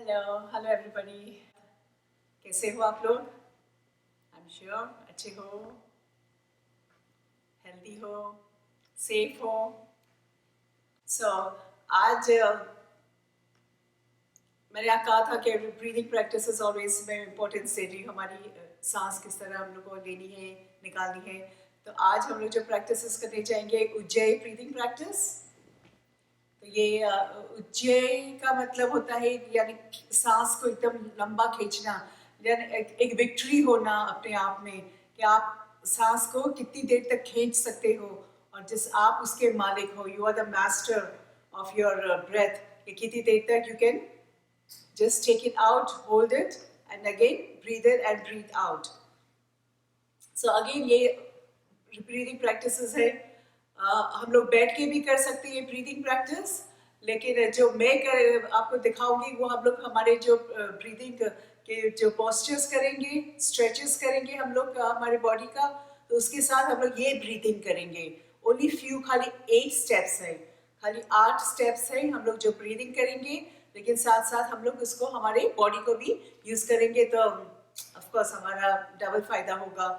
Hello hello everybody. कैसे हो आप लोग? आई एम श्योर अच्छे हो, हेल्दी हो, सेफ हो। सो आज मैंने यहाँ कहा था कि ब्रीदिंग प्रैक्टिस इज ऑलवेज मैं इम्पोर्टेंस दे रही हूँ हमारी सांस किस तरह हम लोग को लेनी है, निकालनी है। तो आज हम लोग जो प्रैक्टिस करने जाएंगे उज्जयी ब्रीदिंग प्रैक्टिस। तो ये उज्जयी का मतलब होता है यानी सांस को एकदम लंबा खींचना, यानी एक विक्ट्री होना अपने आप में कि आप सांस को कितनी देर तक खींच सकते हो और जिस आप उसके मालिक हो। You are the master of your breath. कि कितनी देर तक you can just take it out, hold it, and again breathe in and breathe out. So again ये ब्रीदिंग प्रैक्टिसेस है। हम लोग बैठ के भी कर सकते हैं ब्रीदिंग प्रैक्टिस, लेकिन जो मैं आपको दिखाऊंगी वो हम लोग हमारे जो ब्रीदिंग के जो पोस्चर्स करेंगे, स्ट्रेचेस करेंगे हम लोग हमारे बॉडी का, तो उसके साथ हम लोग ये ब्रीदिंग करेंगे। ओनली फ्यू, खाली 8 स्टेप्स है, खाली 8 स्टेप्स है हम लोग जो ब्रीदिंग करेंगे, लेकिन साथ साथ हम लोग उसको हमारे बॉडी को भी यूज करेंगे, तो ऑफकोर्स हमारा डबल फायदा होगा।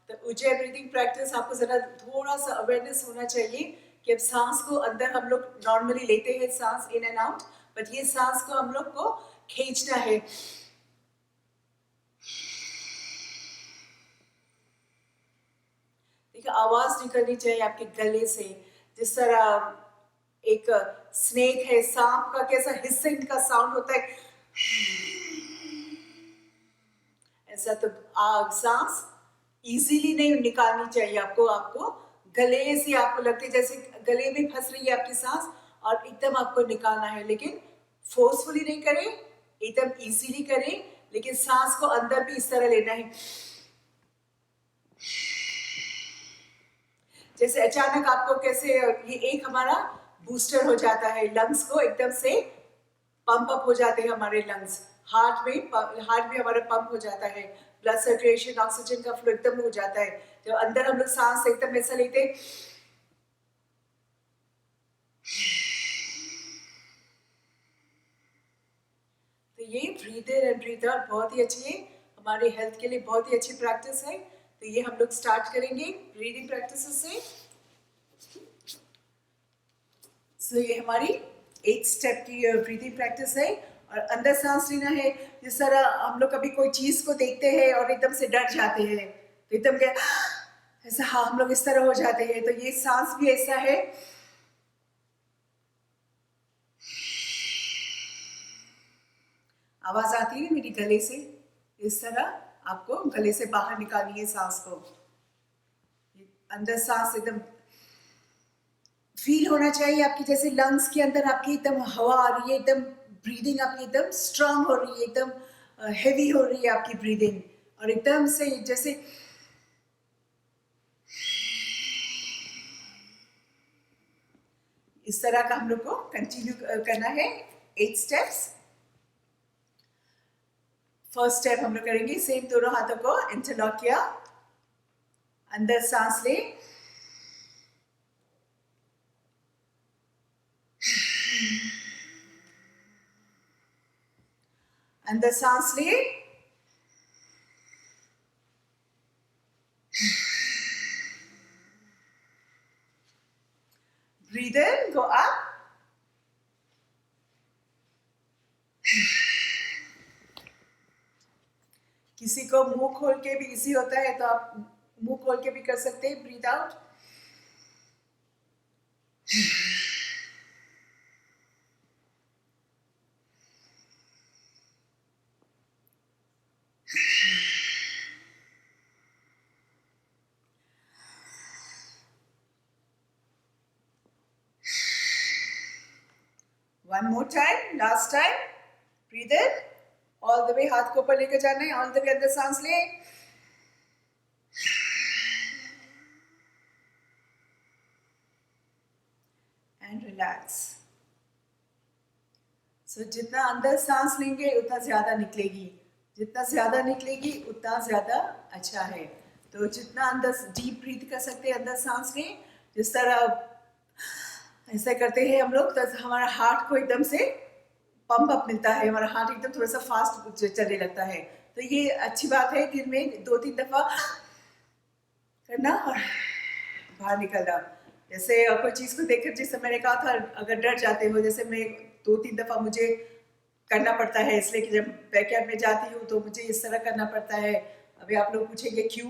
तो उज्जयी ब्रीदिंग प्रैक्टिस आपको ज़रा थोड़ा सा अवेयरनेस होना चाहिए कि अब सांस को अंदर हम लोग नॉर्मली लेते हैं सांस इन एंड आउट, बट ये सांस को हम लोग को खींचना है। देखिए आवाज निकलनी चाहिए आपके गले से, जिस तरह एक स्नेक है, सांप का कैसा हिसिंग का साउंड होता है, ऐसा। तो सांस इजीली नहीं निकालनी चाहिए आपको, आपको गले से आपको लगते जैसे गले में फंस रही है आपकी सांस और एकदम आपको निकालना है, लेकिन फोर्सफुली नहीं करें, एकदम इजीली करें, लेकिन सांस को अंदर भी इस तरह लेना है। जैसे अचानक आपको कैसे ये एक हमारा बूस्टर हो जाता है, लंग्स को एकदम से पंप अप हो जाते हैं हमारे लंग्स, हार्ट भी हमारा पंप हो जाता है, ब्लड सर्कुलेशन, ऑक्सीजन का फ्लो एकदम हो जाता है जब अंदर हम लोग सांस एकदम ऐसा लेते हैं। तो ये breathe in and breathe out बहुत ही अच्छी है, हमारे हेल्थ के लिए बहुत ही अच्छी प्रैक्टिस है। तो ये हम लोग स्टार्ट करेंगे ब्रीदिंग प्रैक्टिस से। So, ये हमारी 8 स्टेप की ब्रीदिंग प्रैक्टिस है और अंदर सांस लेना है। जिस तरह हम लोग कभी कोई चीज को देखते हैं और एकदम से डर जाते हैं, तो एकदम क्या ऐसा, हाँ हम लोग इस तरह हो जाते हैं, तो ये सांस भी ऐसा है। आवाज आती है मेरी गले से, इस तरह आपको गले से बाहर निकालनी है सांस को। अंदर सांस एकदम फील होना चाहिए आपकी, जैसे लंग्स के अंदर आपकी एकदम हवा आ रही है, एकदम ब्रीदिंग आपकी एकदम स्ट्रांग हो रही है, एकदम हेवी हो रही है आपकी ब्रीदिंग, और एकदम से जैसे इस तरह का हम लोग को कंटिन्यू करना है 8 स्टेप्स। फर्स्ट स्टेप हम लोग करेंगे सेम, दोनों हाथों को इंटरलॉक किया, अंदर सांस ले, अंदर सांस ले, ब्रीद इन, गो अप, किसी को मुंह खोल के भी इजी होता है तो आप मुंह खोल के भी कर सकते हैं। Breathe out, one more time, last time. Breathe in, all the वे हाथ को ऊपर लेकर जाना है, ऑल द वे अंदर सांस ले, एंड रिलैक्स। सो जितना अंदर सांस लेंगे उतना ज्यादा निकलेगी, जितना ज्यादा निकलेगी उतना ज्यादा अच्छा है। तो जितना अंदर डीप ब्रीथ कर सकते हैं अंदर सांस लें, जिस तरह ऐसा करते हैं हम लोग तो हमारा हार्ट को एकदम से पंप अप मिलता है, हमारा हार्ट एकदम थोड़ा सा फास्ट चलने लगता है। तो ये अच्छी बात है, दिन में 2-3 दफा करना और बाहर निकलना। जैसे कोई चीज़ को देखकर, जैसे मैंने कहा था, अगर डर जाते हो, जैसे मैं 2-3 दफा मुझे करना पड़ता है, इसलिए कि जब बैकयार्ड में जाती हूँ तो मुझे इस तरह करना पड़ता है। अभी आप लोग पूछेंगे क्यों?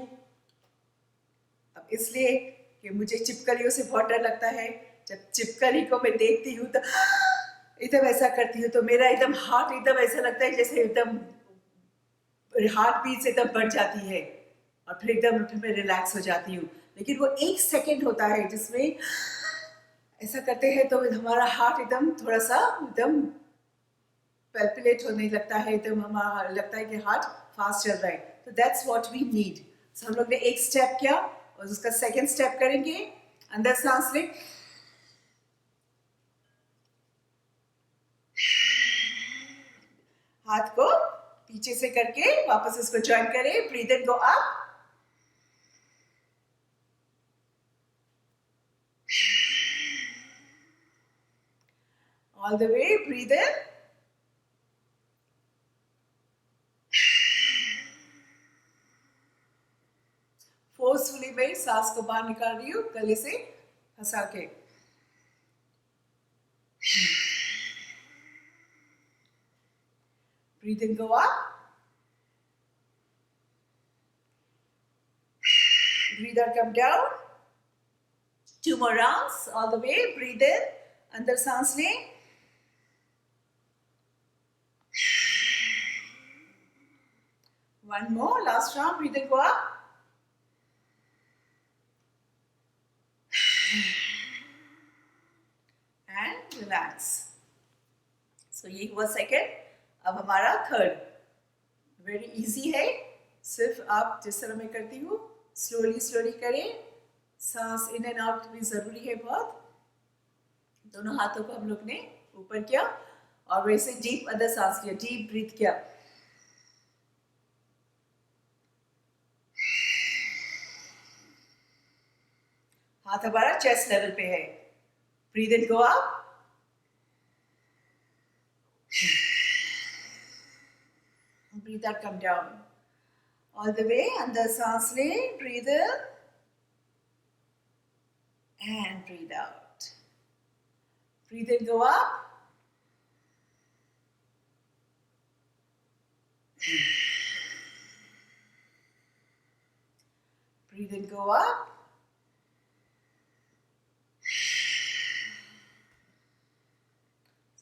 अब इसलिए कि मुझे छिपकलियों से बहुत डर लगता है। जब छिपकली को मैं देखती हूँ तो एकदम ऐसा करती हूँ, तो मेरा एकदम हार्ट एकदम ऐसा लगता है जैसे एकदम हार्ट बीट एकदम बढ़ जाती है, और फिर मैं रिलैक्स हो जाती हूँ। लेकिन वो 1 सेकेंड होता है जिसमें ऐसा करते हैं तो हमारा हार्ट एकदम थोड़ा सा एकदम पैल्पिलेट होने लगता है, एकदम हमारा लगता है कि हार्ट फास्ट चल रहा है। तो दैट्स व्हाट वी नीड। सो हम लोग ने एक स्टेप किया, और उसका सेकेंड स्टेप करेंगे। अंदर सांस लें, हाथ को पीछे से करके वापस इसको ज्वाइन करें। Breathe in, go up, all the way, breathe in, forcefully मैं सांस को बाहर निकाल रही हूँ गले से फंसा के। Breathe in, go up. Breathe out, come down. 2 more rounds, all the way. Breathe in, अंदर सांस लें, one more, last round. Breathe in, go up. And relax. So ये हुआ सेकेंड। अब हमारा थर्ड। वेरी इजी है, सिर्फ आप जिस तरह मैं करती हूँ स्लोली स्लोली करें। सांस इन एंड आउट भी ज़रूरी है बहुत। दोनों हाथों को हम लोग ने ऊपर किया, और वैसे डीप अंदर सांस लिया, डीप ब्रीथ किया। हाथ हमारा चेस्ट लेवल पे है। Breathe in, go up, breathe out, come down, all the way. अंदर सांस लें, breathe in and breathe out. Breathe in, go up, breathe in, go up,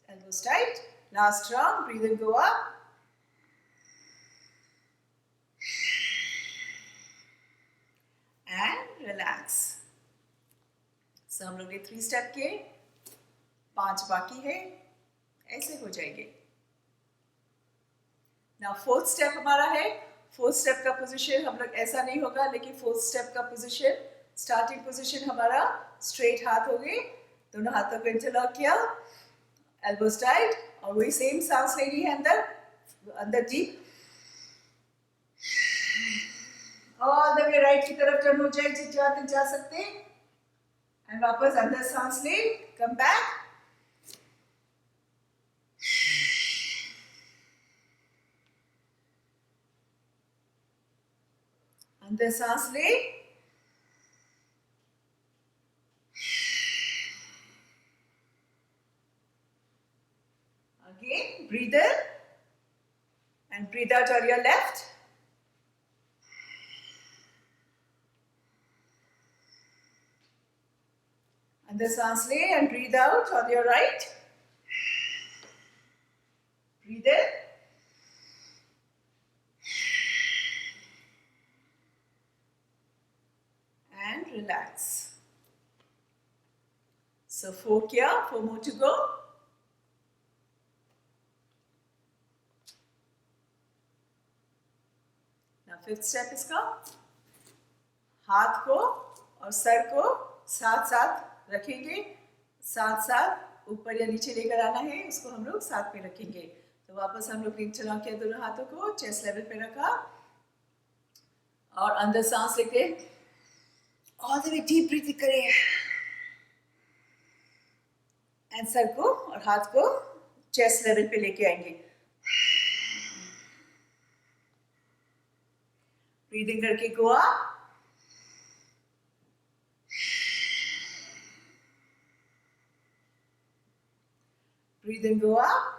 elbows tight. Last round, breathe in, go up, and relax. So हम लोग ने 3 step किए, 5 बाकी है, ऐसे हो जाएंगे। नाउ 4th स्टेप हमारा है। 4th स्टेप का पोजीशन हम लोग ऐसा नहीं होगा, लेकिन 4th स्टेप का पोजीशन, स्टार्टिंग पोजीशन हमारा स्ट्रेट हाथ हो गए, दोनों हाथों को इंटरलॉक किया, एल्बोज टाइट, और वही सेम सांस लेनी है अंदर, अंदर deep, all the way right की तरफ टर्न हो जाए, जितना जा सकते, एंड वापस अंदर सांस ले, कम बैक, अंदर सांस ले, again breathe in and breathe out on your left, अंदर सांस ले and breathe out on your right, breathe in and relax. So 4 kiya, 4 more to go. Now 5th step इसका, हाथ को और सर को साथ साथ रखेंगे, साथ साथ ऊपर या नीचे लेकर आना है, उसको हम लोग साथ में रखेंगे। तो वापस हम लोग चला किया, दोनों हाथों को चेस्ट लेवल पे रखा, और अंदर सांस लेके all the way deep breath करें, एंड सर को और हाथ को चेस्ट लेवल पे लेके आएंगे। ब्रीदिंग करके go up, breathing go up,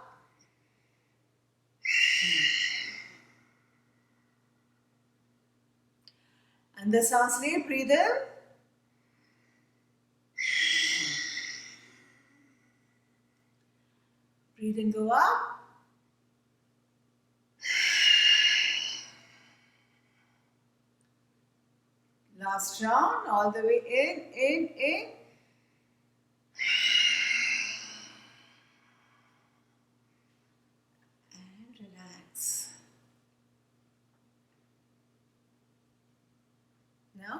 अंदर सांस ले, breathe in, breathe in, go up. Last round, all the way in. And relax. Now,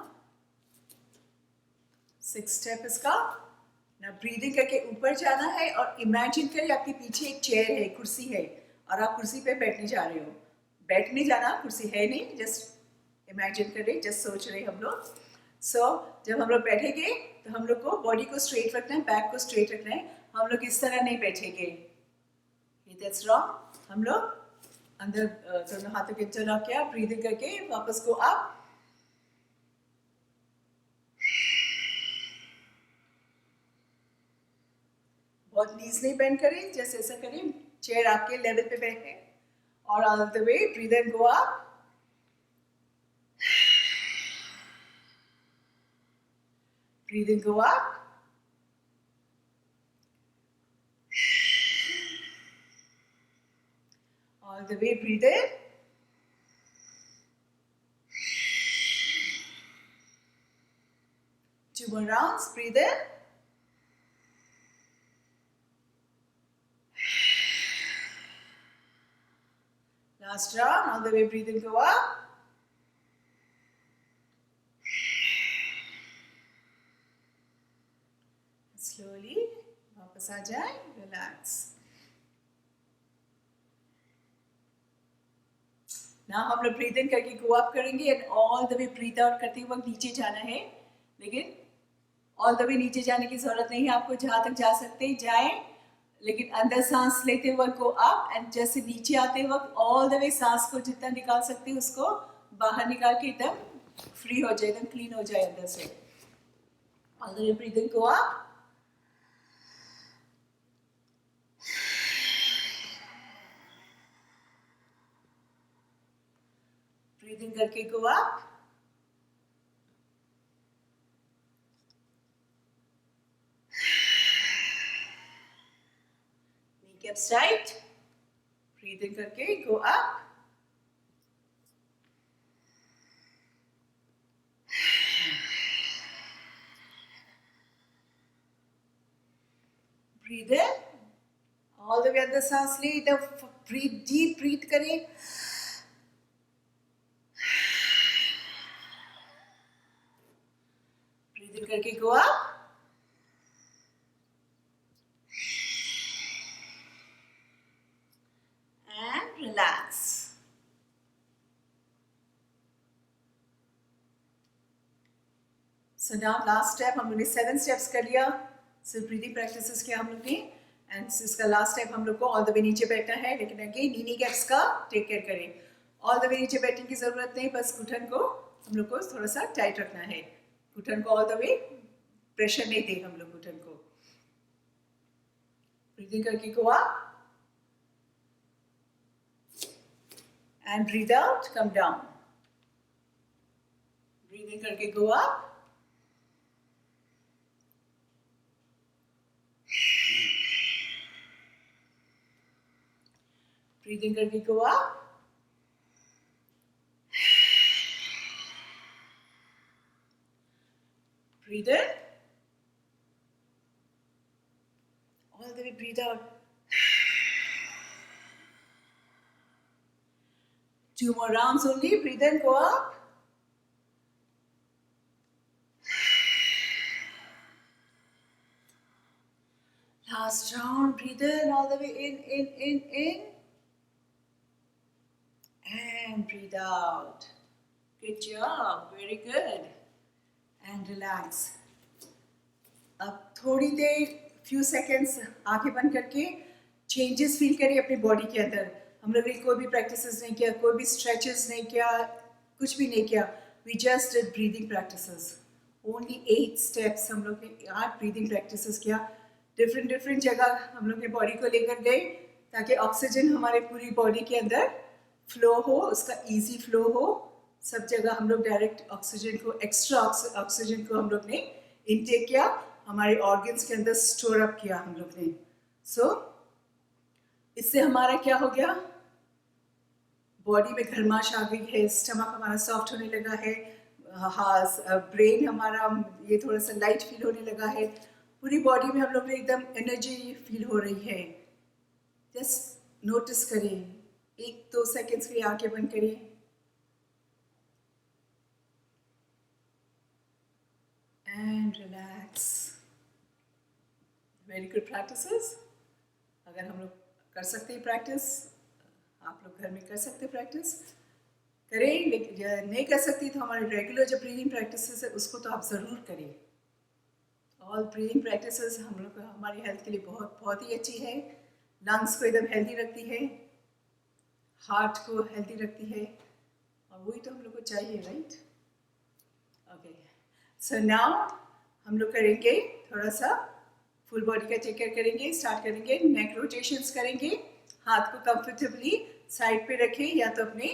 6th step इसका। ना ब्रीदिंग करके ऊपर जाना है और इमेजिन करिए आपके पीछे एक चेयर है, कुर्सी है और आप कुर्सी पे बैठने जा रहे हो। बैठने जाना, कुर्सी है नहीं, जस्ट इमेजिन करें, जस्ट सोच रहे हम लोग। जब हम लोग बैठेंगे तो हम लोग को बॉडी को स्ट्रेट रखना है, बैक को स्ट्रेट रखना है। हम लोग इस तरह नहीं बैठेंगे, दैट्स रॉन्ग। हम लोग अंदर दोनों हाथों के चला किया, ब्रीदिंग करके वापस को अप, बहुत नीज नहीं बेंड करें, जैसे ऐसा करें चेयर आपके लेवल पे बैठे और all the way breathe and go up, breathe and go up, all the way breathe in, two more rounds, breathe in, last round, all the way breathe in, go up, slowly वापस आ जाए, relax। ना हम लोग breathe in करके go up करेंगे and all the way breathe out करते वक्त नीचे जाना है, लेकिन ऑल द वे नीचे जाने की जरूरत नहीं है आपको, जहाँ तक जा सकते हैं जाएं, लेकिन अंदर सांस लेते वक्त गो अप एंड जैसे नीचे आते वक्त ऑल द वे सांस को जितना निकाल सकते हैं उसको बाहर निकाल के एकदम फ्री हो जाए, एकदम क्लीन हो जाए अंदर से। All the way breathe in, go up, breathe in करके go up, kneecaps tight, breathe in करके go up, breathe in, all the way अंदर सांस ले, इधर breathe deep, breathe करें, breathe in करके go up, and relax। So now last step, हम लोग ने 7 steps कर लिया, सिर्फ ब्रीदिंग प्रैक्टिसेस किया हम लोग ने, एंड इसका लास्ट स्टेप हम लोग को ऑल द वे नीचे बैठना है, लेकिन अगेन नी गैप्स का टेक केयर करें। ऑल द वे नीचे बैठने की जरूरत नहीं, बस घुटन को हम लोग को थोड़ा सा टाइट रखना है, घुटन को ऑल द वे प्रेशर नहीं दे हम लोग घुटन को। ब्रीदिंग करके go up and breathe out, come down, breathing करके गो अप, breathing करके go up, breathe in, all the way breathe out, 2 more rounds only, breathe in, go up, last round, breathe in, all the way in, and breathe out, good job, very good, and relax। अब थोड़ी देर few seconds आंखें बंद करके changes feel करिए अपनी body के अंदर। हम लोग ने कोई भी प्रैक्टिसेस नहीं किया, कोई भी स्ट्रेचेस नहीं किया, कुछ भी नहीं किया। We just did breathing practices. Only 8 steps हम लोग ने 8 ब्रीदिंग प्रैक्टिसेस किया। डिफरेंट जगह हम लोग ने बॉडी को लेकर गए ताकि ऑक्सीजन हमारे पूरी बॉडी के अंदर फ्लो हो, उसका इजी फ्लो हो। सब जगह हम लोग डायरेक्ट ऑक्सीजन को, एक्स्ट्रा ऑक्सीजन को हम लोग ने इनटेक किया, हमारे ऑर्गन्स के अंदर स्टोर अप किया हम लोग ने। सो इससे हमारा क्या हो गया, बॉडी में गर्माश आ गई है, स्टमक हमारा सॉफ्ट होने लगा है, हाँ ब्रेन हमारा ये थोड़ा सा लाइट फील होने लगा है, पूरी बॉडी में हम लोग ने एकदम एनर्जी फील हो रही है। जस्ट नोटिस करिए, 1-2 सेकेंड्स के लिए आंखें बंद करिए and relax. Very good practices. अगर हम लोग कर सकते हैं प्रैक्टिस, आप लोग घर में कर सकते हैं प्रैक्टिस, करें। लेकिन नहीं कर सकती तो हमारे रेगुलर जो ब्रीदिंग प्रैक्टिसेस है उसको तो आप ज़रूर करिए। ऑल ब्रीदिंग प्रैक्टिसेस हम लोग हमारी हेल्थ के लिए बहुत ही अच्छी है। लंग्स को एकदम हेल्दी रखती है, हार्ट को हेल्दी रखती है, और वही तो हम लोग को चाहिए, राइट? ओके, सो नाउ हम लोग करेंगे थोड़ा सा फुल बॉडी का टेक केयर करेंगे। स्टार्ट करेंगे, नेक रोटेशंस करेंगे। हाथ को कंफर्टेबली साइड पे रखें या तो अपने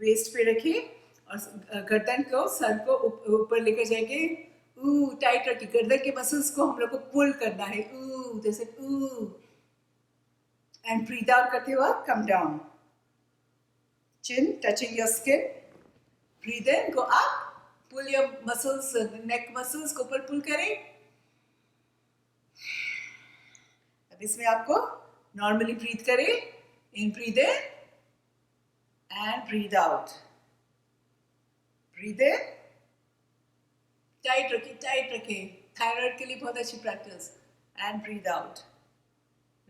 वेस्ट पे रखें और गर्दन को, सर को ऊपर लेकर जाएंगे। टाइट रखिए, गर्दन के मसल्स को हम लोग को पुल करना है, जैसे एंड ब्रीथ आउट करते हुए come down, chin touching your skin. Breathe in, go up, pull your muscles, neck muscles को ऊपर पुल करें। अब इसमें आपको नॉर्मली ब्रीथ करें, in breathe in and breathe out. Breathe in, tight रखिए, थायराइड के लिए बहुत अच्छी practice, and breathe out.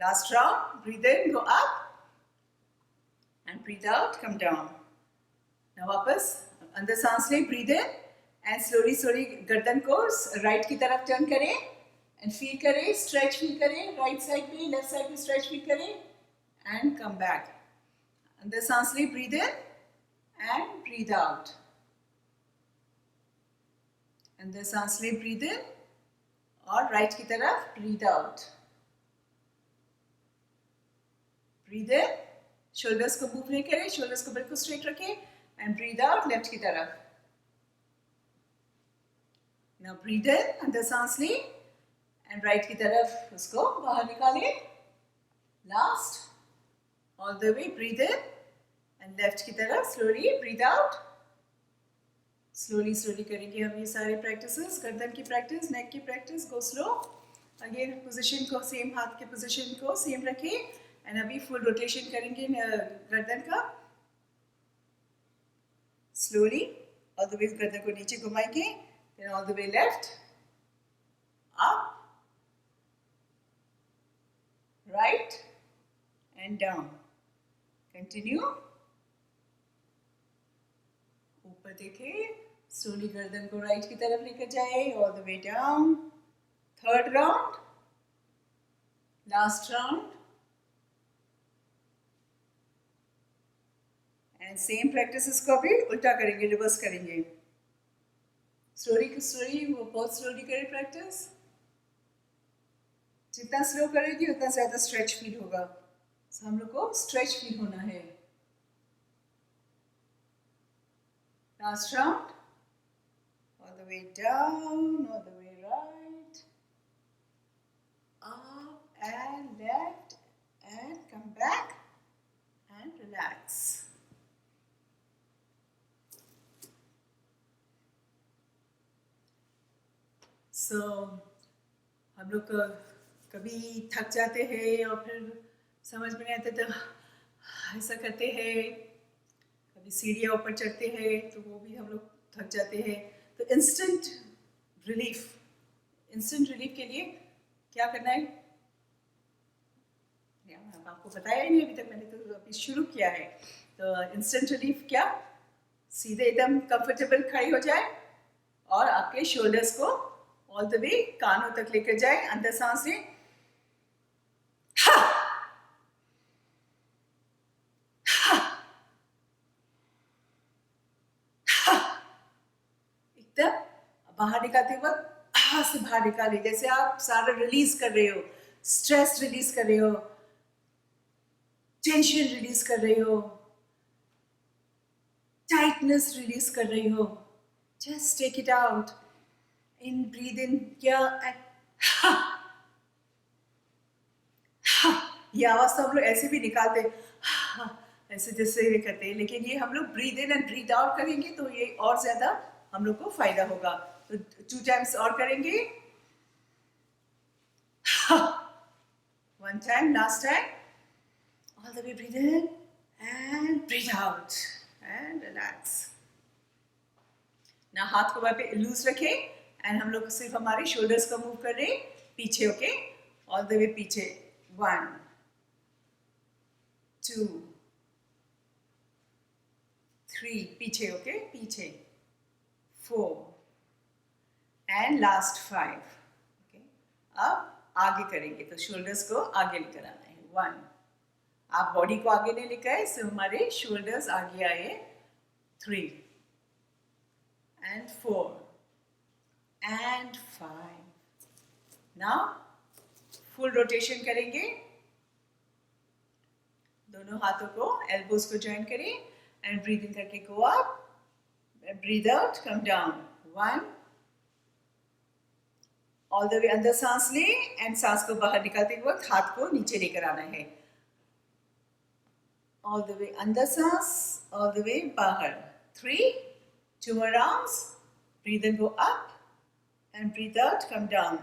Last round, breathe in, go up and breathe out, come down. now वापस अंदर सांस लें, ब्रीथ इन एंड स्लोली गर्दन को राइट की तरफ टर्न करें एंड फील करें, स्ट्रेच फील करें, राइट साइड पे, लेफ्ट साइड पे स्ट्रेच फील करें एंड कम बैक। अंदर सांस लें, breathe in and breathe out. अंदर सांस लें, ब्रीथ इन और राइट की तरफ breathe out. Breathe in, shoulders को मूव नहीं करें, शोल्डर्स को बिल्कुल स्ट्रेट रखें एंड ब्रीथ आउट लेफ्ट की तरफ। नाउ ब्रीथ इन, अंदर सांस लें एंड राइट की तरफ उसको बाहर निकालें। Last, all the way breathe in and left की तरफ स्लोली ब्रीथ आउट। स्लोली करेंगे हम ये सारे प्रैक्टिसेस, गर्दन की प्रैक्टिस, नेक की practice. Go slow. Again position को सेम, हाथ के पोजीशन को सेम रखें एंड अभी फुल रोटेशन करेंगे गर्दन का। स्लोली ऑल द वे गर्दन को नीचे घुमाएंगे, then all the way left, up, right and down. Continue. ऊपर देखें, स्लोली गर्दन को राइट की तरफ लेकर जाए, all the way down. Third round, last round, and same practices को अभी उल्टा करेंगे, रिवर्स करेंगे। स्लोली, वो बहुत स्लोली करें प्रैक्टिस। जितना स्लो करेगी उतना ज्यादा स्ट्रेच फील होगा। so, हम लोग को स्ट्रेच फील होना है। Last round, all the way down, all the way right, up and left and come back and relax. So हम लोग कभी थक जाते हैं और फिर समझ में नहीं आता तो ऐसा करते हैं, कभी सीढ़ियाँ ऊपर चढ़ते हैं तो वो भी हम लोग थक जाते हैं। तो इंस्टेंट रिलीफ के लिए क्या करना है, आपको बताया ही नहीं अभी तक, मैंने तो अभी शुरू किया है। तो इंस्टेंट रिलीफ क्या, सीधे एकदम कंफर्टेबल खड़े हो जाए और आपके शोल्डर्स को ऑल द वे कानों तक लेकर जाए। अंदर सांस लें, बाहर निकालते वक्त से बाहर निकाले, जैसे आप सारा रिलीज कर रहे हो, स्ट्रेस रिलीज कर रहे हो, टेंशन रिलीज कर रहे हो, टाइटनेस रिलीज कर रही हो. Just take it out. In breathe in किया, ये आवाज तो हम लोग ऐसे भी निकालते ऐसे जैसे ये करते हैं, लेकिन ये हम लोग breathe in and breathe out करेंगे तो ये और ज्यादा हम लोग को फायदा होगा. तो 2 टाइम्स और करेंगे. 1 time, last time. All the way breathe in and breathe out and relax. ना हाथ को वहाँ पे लूज रखें एंड हम लोग सिर्फ हमारे शोल्डर्स को मूव कर रहे हैं पीछे. ओके, ऑल द वे पीछे. 1 2 3 पीछे. ओके, पीछे. 4 एंड लास्ट 5. ओके, अब आगे करेंगे तो शोल्डर्स को आगे लेकर आना है. 1, आप बॉडी को आगे नहीं लेकर आए, सिर्फ हमारे शोल्डर्स आगे आए. 3 and 4 and 5. Now full rotation करेंगे. दोनों हाथों को एल्बोज को ज्वाइन करें एंड ब्रीद इन करके go up, breathe out, come down. 1, all the वे अंदर सांस ले एंड सांस को बाहर निकालते वक्त हाथ को नीचे लेकर आना है. ऑल द वे अंदर सांस, ऑल द वे बाहर. 3, 2 more rounds. Breathe in, go up and breathe out, come down.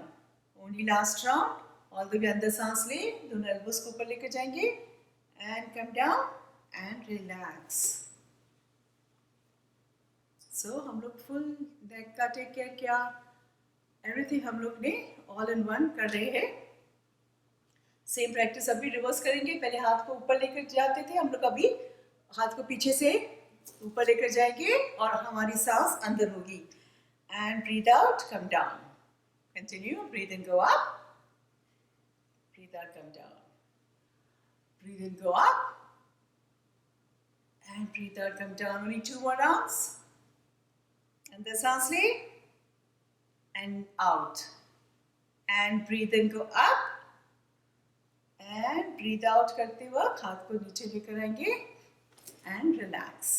Only last round. All the way अंदर सांस ले, दोनों एल्बोस को ऊपर लेकर जाएंगे and come down and relax. So हम लोग full neck का टेक केयर किया. Everything हम लोग ने all in one कर रहे हैं. सेम प्रैक्टिस अभी रिवर्स करेंगे. पहले हाथ को ऊपर लेकर जाते थे हम लोग, अभी हाथ को पीछे से ऊपर लेकर जाएंगे और हमारी सांस अंदर होगी. And breathe out, come down. Continue. Breathe in, go up. Breathe out, come down. Breathe in, go up. And breathe out, come down. Only 2 more rounds. And the सांस ले and out. And breathe in, go up. And breathe out करते वक्त हाथ को नीचे लेकर आएंगे and relax.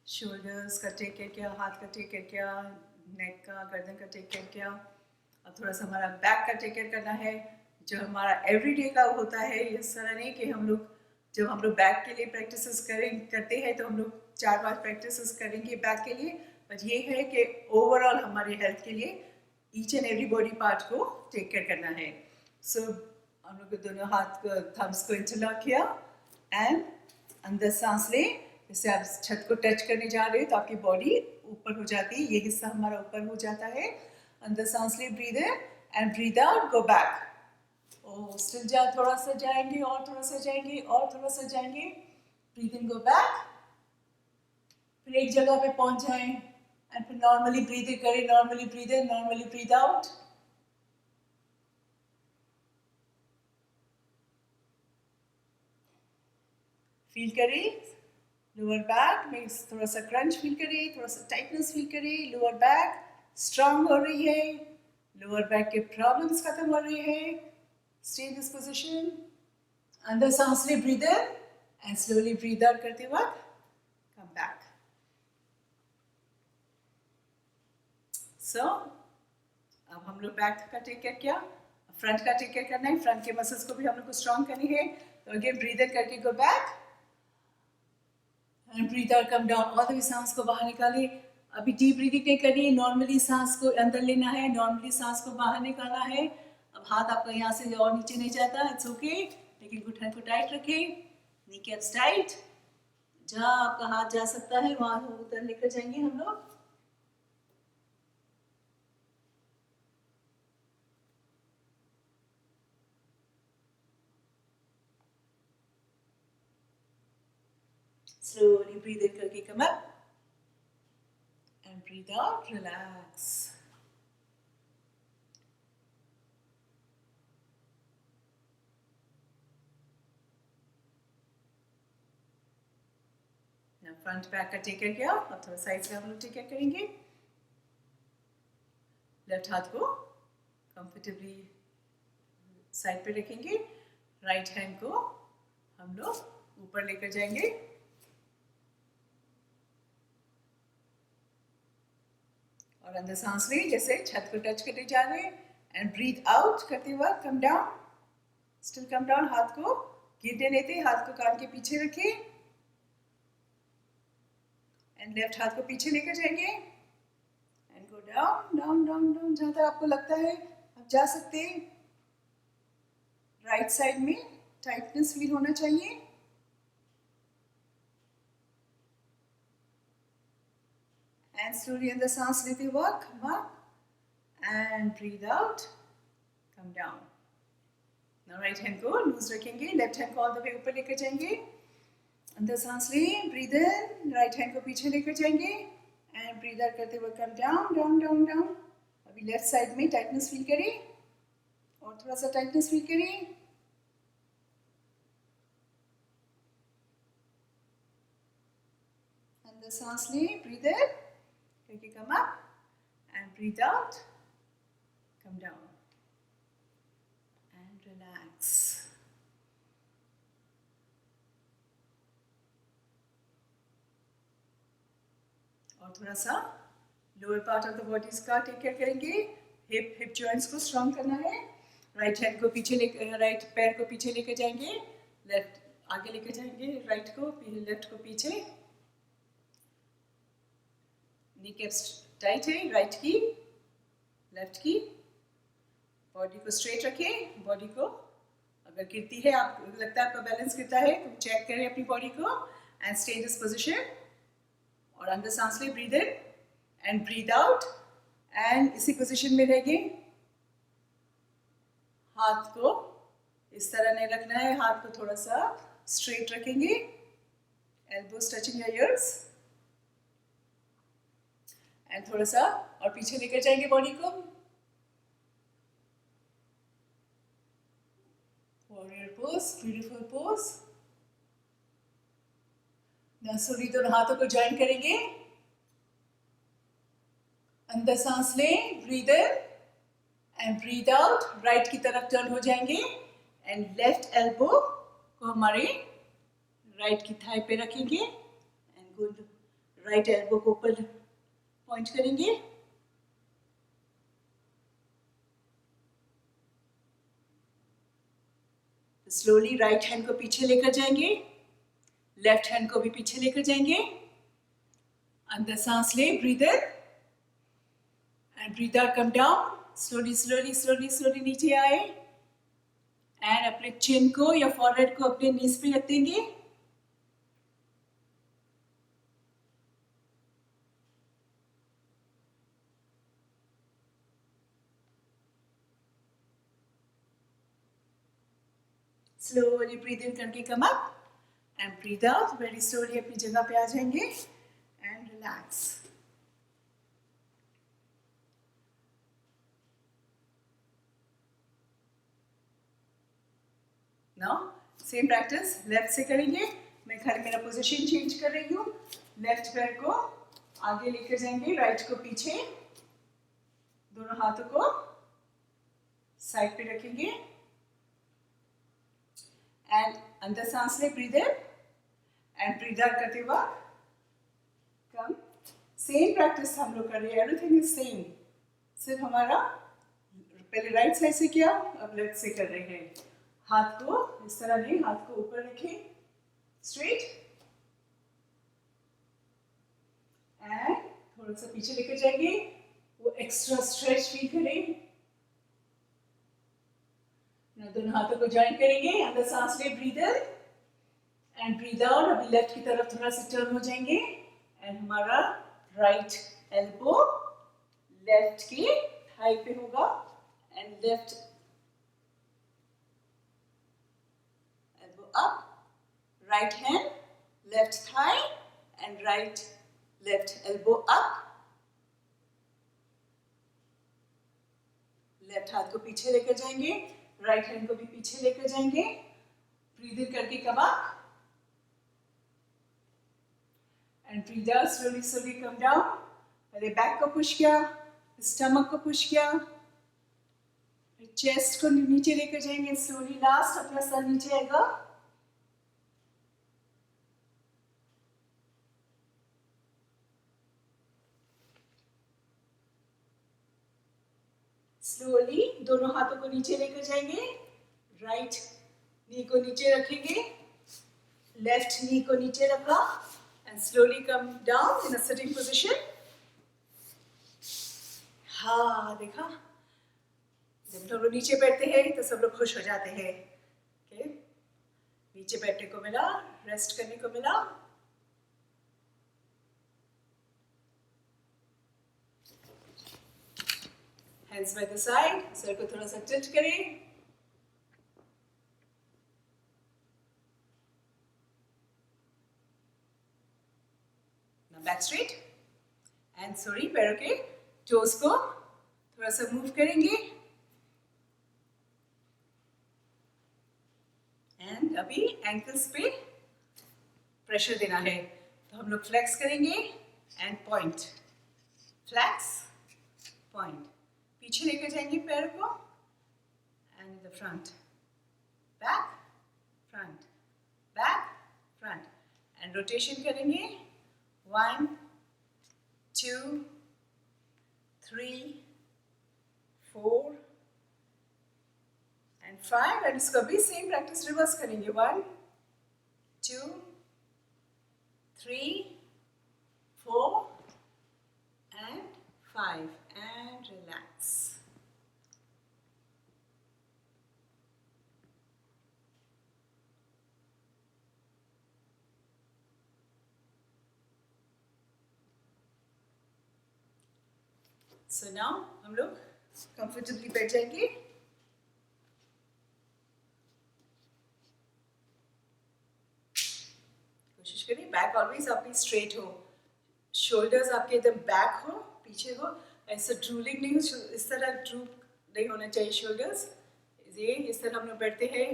Shoulders का टेक केयर किया, हाथ का टेक केयर किया, नेक का, गर्दन का टेक केयर किया. अब थोड़ा सा हमारा बैक का टेक केयर करना है, जो हमारा एवरीडे का होता है. इस तरह नहीं कि हम लोग जब हम लोग बैक के लिए प्रैक्टिसेस करते हैं तो हम लोग 4-5 प्रैक्टिसेस करेंगे बैक के लिए. बट ये है कि ओवरऑल हमारी हेल्थ के लिए each and every body part को टेक केयर करना है. सो हम लोग दोनों हाथ को, थम्स को इंटरलॉक किया एंड अंदर सांस ले. जैसे आप छत को टच करने जा रहे हो तो आपकी बॉडी ऊपर हो जाती है, ये हिस्सा हमारा ऊपर हो जाता है. अंदर सांस ले, breathe in and breathe out, go back. Oh still जा, थोड़ा सा जाएंगे और थोड़ा सा जाएंगे और थोड़ा सा जाएंगे. Breathe in, go back. फिर एक जगह पे पहुंच जाएं एंड फिर नॉर्मली ब्रीद इन करें, normally breathe in, normally breathe out. Feel करें लोअर बैक में थोड़ा सा क्रंच फील करें, थोड़ा सा टाइटनेस फील करें. लोअर बैक स्ट्रांग हो रही है, लोअर बैक के प्रॉब्लम्स खत्म हो रही है. Stay in this position. अंदर सांस ले, breathe in and slowly breathe out करते वक्त कम बैक. सो अब हम लोग बैक का टेक केयर किया, फ्रंट का टेक केयर करना है. फ्रंट के मसल्स को भी हम लोग को स्ट्रांग करनी है. तो अगेन ब्रीद इन करके go back and breathe out, come down. और सांस को बाहर निकालिए. अभी डीप ब्रीदिंग नहीं करनी है, नॉर्मली सांस को अंदर लेना है, नॉर्मली सांस को बाहर निकालना है. अब हाथ आपका यहाँ से और नीचे नहीं जाता, इट्स ओके. लेकिन घुटन को टाइट रखें, नी कैप्स टाइट. जहाँ आपका हाथ जा सकता है वहाँ उधर लेकर जाएंगे हम लोग. Slowly breathe in करके come up and breathe out, relax. Front back का टेक केयर किया, अब थोड़ा साइड से हम लोग टेक केयर करेंगे। लेफ्ट हाथ को कंफर्टेबली साइड पे रखेंगे, राइट हैंड को हम लोग ऊपर लेकर जाएंगे। और अंदर सांस लें जैसे छत को टच करते जा रहे हैं, एंड ब्रीथ आउट करते हुए come down, still come down. हाथ को गिरने लेते, हाथ को कान के पीछे रखें, एंड लेफ्ट हाथ को पीछे लेकर जाएंगे, and go down down down down. जहां तक आपको लगता है आप जा सकते हैं। राइट साइड में टाइटनेस फील होना चाहिए। एंड स्लोली अंदर सांस लेते हुए come up and breathe out, come down. Now right hand को लूज रखेंगे, लेफ्ट हैंड को ऑल द वे ऊपर लेकर जाएंगे। अंदर सांस लें, ब्रीद इन, राइट हैंड को पीछे लेकर जाएंगे, एंड ब्रीद आउट करते हुए come down down down down. अभी लेफ्ट साइड में टाइटनेस फील करें, और थोड़ा सा टाइटनेस फील करें। अंदर सांस लें, ब्रीद इन करके कम up, and breathe out, come down, and relax. और थोड़ा सा lower part of the body का टेक केयर करेंगे। हिप जॉइंट्स को स्ट्रॉन्ग करना है। राइट हैंड को पीछे लेकर, राइट पैर को पीछे लेकर जाएंगे, लेफ्ट आगे लेकर जाएंगे, राइट को, लेफ्ट को पीछे। नी कैप्स टाइट है, राइट की, लेफ्ट की। बॉडी को स्ट्रेट रखें, बॉडी को अगर गिरती है, आपको लगता है आपका बैलेंस गिरता है, तो चेक करें अपनी बॉडी को, and stay in this position. और अंदर सांस लें, breathe in and breathe out, and इसी पोजीशन में रहेंगे। हाथ को इस तरह नहीं रखना है, हाथ को थोड़ा सा स्ट्रेट रखेंगे, elbows touching your ears, and थोड़ा सा और पीछे लेकर जाएंगे बॉडी को। Warrior pose, beautiful pose. Slowly दोनों हाथों को ज्वाइन करेंगे। अंदर सांस लें, breathe in and breathe out, right की तरफ टर्न हो जाएंगे, एंड लेफ्ट एल्बो को हमारे राइट की थाई पे रखेंगे, एंड गुड राइट एल्बो को ऊपर पॉइंट करेंगे। स्लोली राइट हैंड को पीछे लेकर जाएंगे, लेफ्ट हैंड को भी पीछे लेकर जाएंगे। अंदर सांस ले, breathe in and breathe out, come down. Slowly slowly slowly slowly नीचे आए, एंड अपने चिन को या फॉरहेड को अपने नीज पे रख देंगे। स्लोली ब्रीद इन करके कम up and breathe out, very slowly अपनी जगह पे आ जाएंगे, and relax. Now same practice left से करेंगे। मैं खाली मेरा पोजीशन चेंज कर रही हूँ। लेफ्ट पैर को आगे लेकर जाएंगे, राइट को पीछे, दोनों हाथों को साइड पे रखेंगे, एंड अंदर सांस ले, breathe in and breathe out करते हुए कम। सेम प्रैक्टिस हम लोग कर रहे हैं, एवरीथिंग इज सेम, सिर्फ हमारा पहले राइट साइड से किया, अब लेफ्ट से कर रहे हैं। हाथ को इस तरह नहीं, हाथ को ऊपर रखें स्ट्रेट, एंड थोड़ा सा पीछे लेकर जाएंगे, वो एक्स्ट्रा स्ट्रेच फील करें। दोनों हाथों को ज्वाइन करेंगे, अंदर सांस ले, breathe in and breathe out. अभी लेफ्ट की तरफ थोड़ा सा टर्न हो जाएंगे, एंड हमारा राइट एल्बो लेफ्ट के थाई पे होगा, and left elbow up, right hand left thigh, and right left elbow up. Left हाथ को पीछे लेकर जाएंगे, राइट हैंड को भी पीछे लेकर जाएंगे। ब्रीद इन करके come up, and breathe out, slowly slowly come down. पहले बैक को पुश किया, स्टमक को पुश किया, चेस्ट को नीचे लेकर जाएंगे स्लोली, लास्ट अपना सर नीचे आएगा, स्लोली दोनों हाथों को नीचे लेकर जाएंगे, राइट नी को नीचे रखेंगे, लेफ्ट नी को नीचे रखा and slowly come down in a sitting position. हाँ देखा, जब हम लोग नीचे बैठते हैं तो सब लोग खुश हो जाते हैं। ओके, नीचे बैठने को मिला, रेस्ट करने को मिला। Hands by the side, sir को थोड़ा सा टिल्ट करें, बैक स्ट्रेट एंड सॉरी, पैरों के टोस को थोड़ा सा मूव करेंगे एंड अभी एंकल्स पे प्रेशर देना है, तो हम लोग फ्लेक्स करेंगे एंड पॉइंट, फ्लेक्स पॉइंट, पीछे लेकर जाएंगे पैर को and the front, back front, back front end rotation करेंगे, 1 2 3 4 and 5 and इसको भी सेम प्रैक्टिस रिवर्स करेंगे, 1 2 3 4 and 5 and relax. So now हम लोग कंफर्टेबली बैठ जाएंगे, कोशिश करिए बैक ऑलवेज आपकी स्ट्रेट हो, शोल्डर्स आपके एकदम बैक हो, पीछे हो, ऐसा ड्रूलिंग नहीं हो, इस तरह ड्रूप नहीं होना चाहिए शोल्डर्स, ये इस तरह हम लोग बैठते हैं,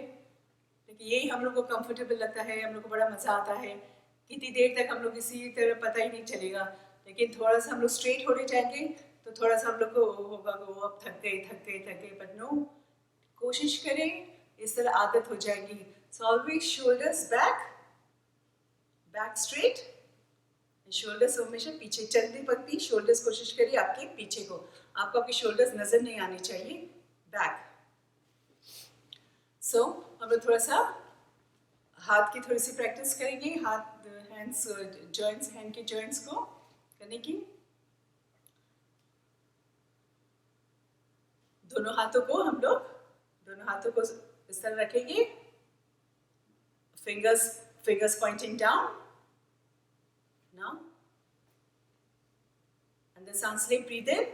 लेकिन यही हम लोग को कंफर्टेबल लगता है, हम लोग को बड़ा मज़ा आता है, कितनी देर तक हम लोग इसी तरह पता ही नहीं चलेगा, लेकिन थोड़ा सा हम लोग स्ट्रेट होने जाएंगे तो थोड़ा सा हम लोग को होगा कि वो अब थक गए, बट नो, कोशिश करें इस तरह आदत हो जाएगी। So always shoulders back, back straight, shoulders हमेशा पीछे, चलती पकती शोल्डर्स कोशिश करिए आपके पीछे को, आपको आपके शोल्डर्स नजर नहीं आने चाहिए, बैक। सो हम लोग थोड़ा सा हाथ की थोड़ी सी प्रैक्टिस करेंगे, हाथ हैंड्स जॉइंट्स, हैंड के जॉइंट्स को करने की, दोनों हाथों को हम लोग दोनों हाथों को इस तरह रखेंगे, फिंगर्स पॉइंटिंग डाउन, नाउ अंदर सांस लें, breathe in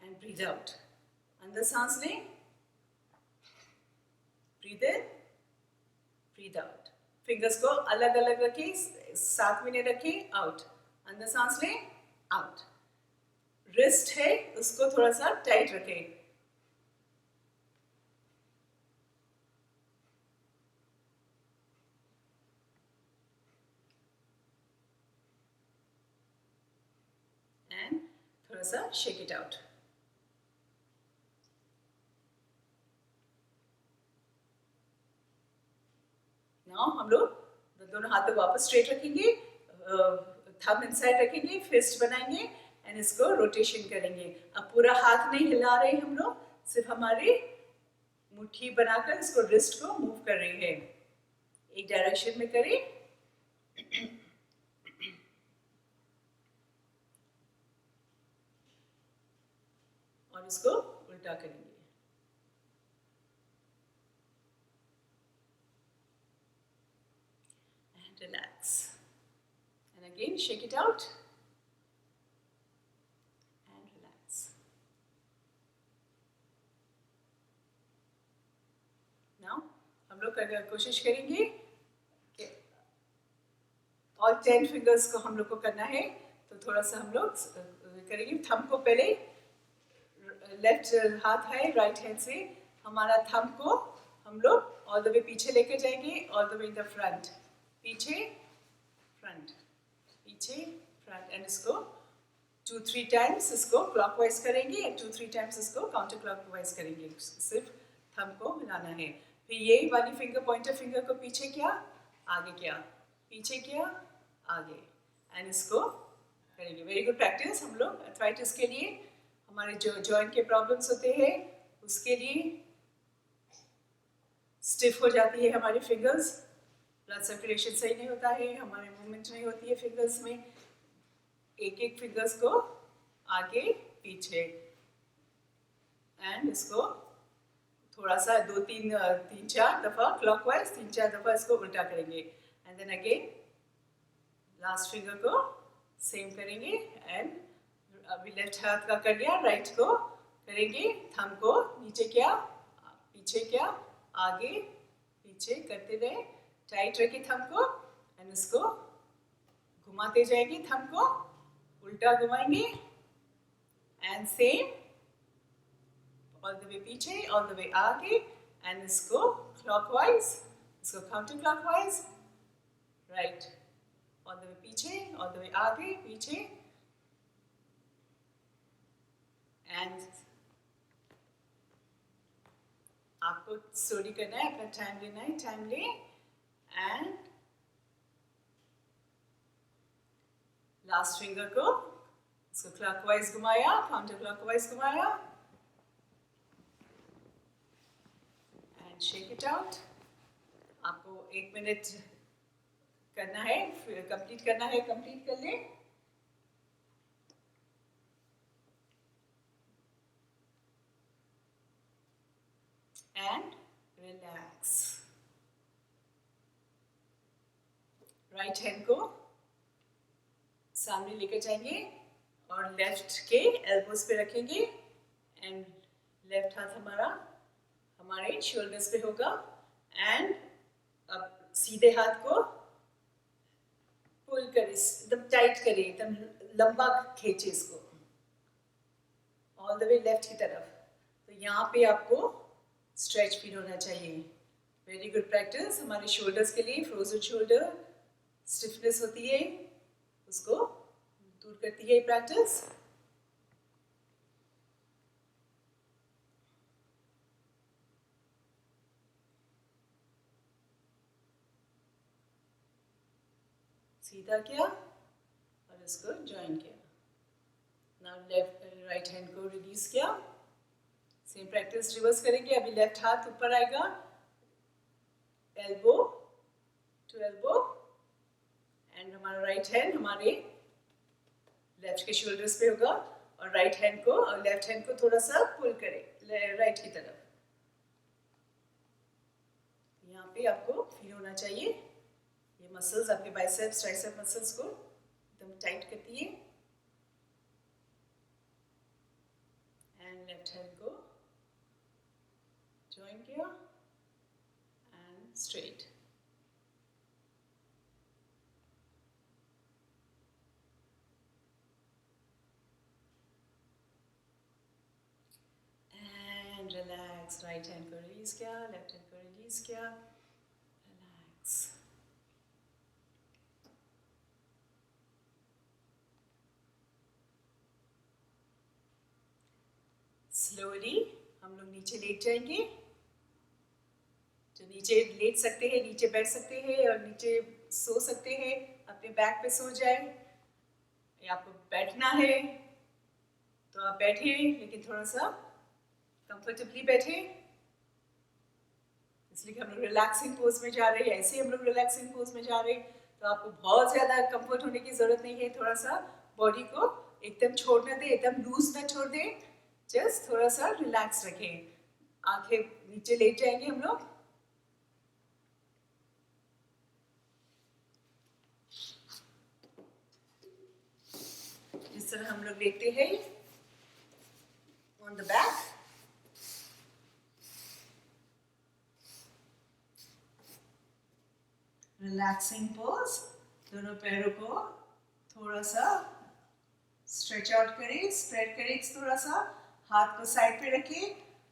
and breathe out, अंदर सांस लें, breathe in, breathe out, fingers को अलग अलग रखें, साथ में नहीं रखें, आउट, अंदर सांस लें, आउट, रिस्ट है उसको थोड़ा सा टाइट रखें, एंड थोड़ा सा शेक इट आउट। नाउ हम लोग दोनों हाथों वापस स्ट्रेट रखेंगे, थंब इनसाइड रखेंगे, फिस्ट बनाएंगे एंड इसको रोटेशन करेंगे। अब पूरा हाथ नहीं हिला रहे हम लोग, सिर्फ हमारे मुट्ठी बनाकर इसको रिस्ट को मूव कर रहे हैं, एक डायरेक्शन में करें, और इसको उल्टा करेंगे। And relax. And again, shake it out. And relax. Now, हम लोग कोशिश करेंगे कि ऑल 10 फिंगर्स को हम लोग को करना है, तो थोड़ा सा हम लोग करेंगे, थंब को पहले, लेफ्ट हाथ है राइट हैंड से, हमारा थंब को हम लोग ऑल द वे पीछे लेकर जाएंगे, all the way in the front, पीछे फ्रंट, पीछे फ्रंट, एंड इसको 2-3 टाइम्स इसको क्लॉकवाइज करेंगे एंड 2-3 टाइम्स इसको काउंटर क्लॉकवाइज करेंगे। सिर्फ थंब को मिलाना है। फिर यही वाली फिंगर, पॉइंटर फिंगर को पीछे किया, आगे किया, पीछे किया, आगे, एंड इसको करेंगे। Very good practice. हम लोग अर्थराइटिस के लिए, हमारे जो जॉइंट के प्रॉब्लम्स होते हैं उसके लिए, स्टिफ हो जाती है हमारी फिंगर्स, ब्लड सर्कुलेशन सही नहीं होता है, हमारे मूवमेंट नहीं होती है फिंगर्स में, एक एक फिंगर्स को आगे पीछे, एंड इसको थोड़ा सा 2-3-4 दफ़ा क्लॉकवाइज, 3-4 दफ़ा इसको उल्टा करेंगे, and then again last finger को सेम करेंगे, एंड अभी लेफ्ट हाथ का कर लिया, राइट को करेंगे, थंब को नीचे किया, पीछे किया, आगे पीछे करते रहे, टाइट रखे थंब को, एंड इसको घुमाते जाएंगे, थंब को उल्टा घुमाएंगे, एंड सेम ऑल द वे पीछे, ऑल द वे आगे, एंड इसको क्लॉकवाइज, इसको counter clockwise, right, all the वे पीछे, ऑल द वे आगे पीछे, एंड आपको स्टोरी करना है, अपना टाइम लेना है, टाइम ले, एंड लास्ट फिंगर को इसको क्लॉकवाइज घुमाया, काउंटर क्लॉकवाइज घुमाया, एंड शेक इट आउट। आपको 1 मिनट करना है, फिर कंप्लीट करना है, कंप्लीट कर ले। And relax. राइट हैंड को सामने लेकर जाएंगे और लेफ्ट के एल्बोज पे रखेंगे, एंड लेफ्ट हाथ हमारा हमारे शोल्डर्स पे होगा, एंड अब सीधे हाथ को पुल करें, एकदम टाइट करें, एकदम लंबा खींचे इसको ऑल द वे लेफ्ट की तरफ। तो यहाँ पे आपको स्ट्रेच फील होना चाहिए। वेरी गुड प्रैक्टिस हमारे शोल्डर्स के लिए। फ्रोजन शोल्डर, स्टिफनेस होती है, उसको दूर करती है प्रैक्टिस। सीधा किया और इसको ज्वाइन किया। नाउ लेफ्ट राइट हैंड को रिलीज किया, सेम प्रैक्टिस रिवर्स करेंगे। अभी लेफ्ट हाथ ऊपर आएगा, एल्बो टू एल्बो, एंड हमारा राइट हैंड हमारे लेफ्ट के शोल्डर्स पे होगा, और राइट हैंड को और लेफ्ट हैंड को थोड़ा सा पुल करें राइट की तरफ। यहाँ पे आपको फील होना चाहिए, ये मसल्स आपके बाइसेप्स ट्राइसेप मसल्स को एकदम टाइट करती है। एंड लेफ्ट हैंड को ज्वाइन किया and straight. And relax. Right hand को रिलीज किया, लेफ्ट हैंड को रिलीज किया, रिलैक्स। स्लोली हम लोग नीचे लेट जाएंगे। जो नीचे लेट सकते हैं नीचे बैठ सकते हैं, और नीचे सो सकते हैं, अपने बैक पे सो जाए। या आपको बैठना है तो आप बैठे, लेकिन थोड़ा सा कंफर्टेबली बैठे, इसलिए हम लोग रिलैक्सिंग पोज में जा रहे हैं। ऐसे हम लोग रिलैक्सिंग पोज में जा रहे हैं, तो आपको बहुत ज़्यादा कंफर्ट होने की ज़रूरत नहीं है। थोड़ा सा बॉडी को एकदम छोड़ने दें, एकदम लूज ना छोड़ दें, जस्ट थोड़ा सा रिलैक्स रखें। आंखें नीचे लेट जाएंगे हम लोग। इस तरह हम लोग लेटते हैं on the back. Relaxing pose, दोनों पैरों को थोड़ा सा स्ट्रेच आउट करें, स्प्रेड करें थोड़ा सा, हाथ को साइड पे रखें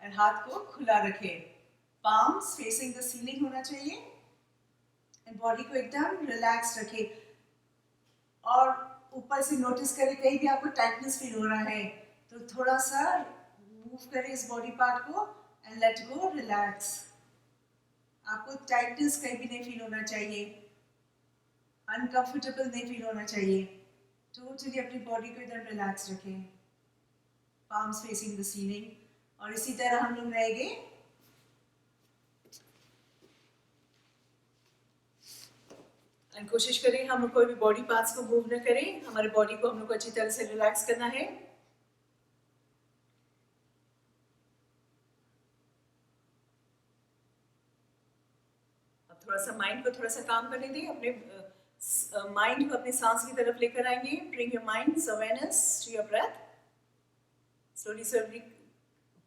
और हाथ को खुला रखें। पाम्स फेसिंग द सीलिंग होना चाहिए, एंड बॉडी को एकदम रिलैक्स रखें। और ऊपर से नोटिस करें कहीं भी आपको टाइटनेस फील हो रहा है तो थोड़ा सा मूव करें इस बॉडी पार्ट को एंड लेट गो, रिलैक्स। आपको टाइटनेस कहीं भी नहीं फील होना चाहिए, अनकंफर्टेबल नहीं फील होना चाहिए। टोटली अपनी बॉडी को एकदम रिलैक्स रखें, पाम्स फेसिंग द सीलिंग। और इसी तरह हम लोग रहेंगे। एंड कोशिश करें हम कोई भी बॉडी पार्ट्स को मूव न करें, हमारे बॉडी को हम लोग को अच्छी तरह से रिलैक्स करना है। अब थोड़ा सा माइंड को थोड़ा सा काम करने दें, अपने माइंड को अपने सांस की तरफ लेकर आएंगे। Bring your mind's awareness to your breath. Slowly slowly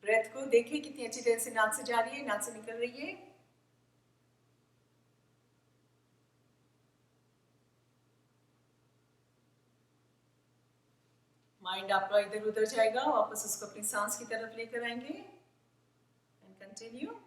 breath को देखिए कितनी अच्छी तरह से नाक से जा रही है, नाक से निकल रही है। माइंड आपका इधर उधर जाएगा, वापस उसको अपनी सांस की तरफ लेकर आएंगे and continue.